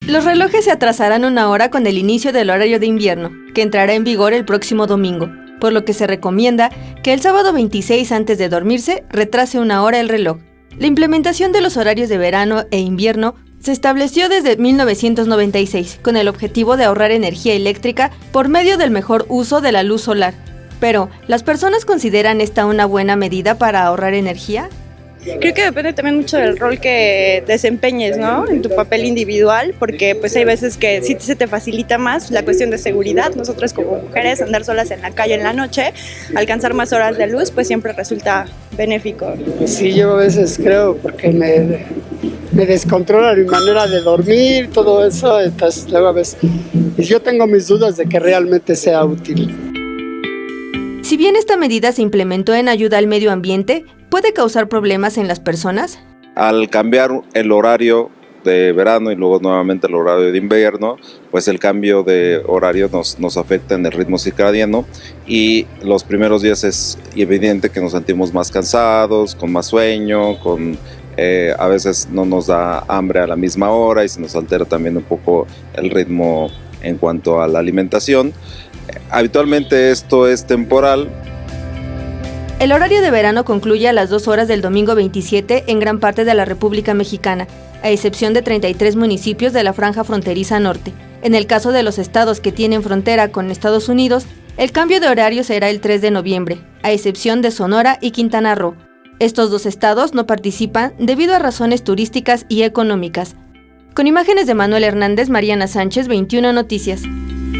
Los relojes se atrasarán una hora con el inicio del horario de invierno, que entrará en vigor el próximo domingo, por lo que se recomienda que el sábado 26 antes de dormirse retrase una hora el reloj. La implementación de los horarios de verano e invierno se estableció desde 1996 con el objetivo de ahorrar energía eléctrica por medio del mejor uso de la luz solar. Pero, ¿las personas consideran esta una buena medida para ahorrar energía? Creo que depende también mucho del rol que desempeñes, ¿no? En tu papel individual, porque pues hay veces que sí se te facilita más la cuestión de seguridad. Nosotras como mujeres, andar solas en la calle en la noche, alcanzar más horas de luz, pues siempre resulta benéfico. Sí, yo a veces creo, porque me descontrola mi manera de dormir, todo eso, entonces luego a veces yo tengo mis dudas de que realmente sea útil. Si bien esta medida se implementó en ayuda al medio ambiente, ¿puede causar problemas en las personas? Al cambiar el horario de verano y luego nuevamente el horario de invierno, pues el cambio de horario nos afecta en el ritmo circadiano y los primeros días es evidente que nos sentimos más cansados, con más sueño, a veces no nos da hambre a la misma hora y se nos altera también un poco el ritmo en cuanto a la alimentación. Habitualmente esto es temporal. El horario de verano concluye a las 2 horas del domingo 27 en gran parte de la República Mexicana, a excepción de 33 municipios de la franja fronteriza norte. En el caso de los estados que tienen frontera con Estados Unidos, el cambio de horario será el 3 de noviembre, a excepción de Sonora y Quintana Roo. Estos dos estados no participan debido a razones turísticas y económicas. Con imágenes de Manuel Hernández, Mariana Sánchez, 21 Noticias.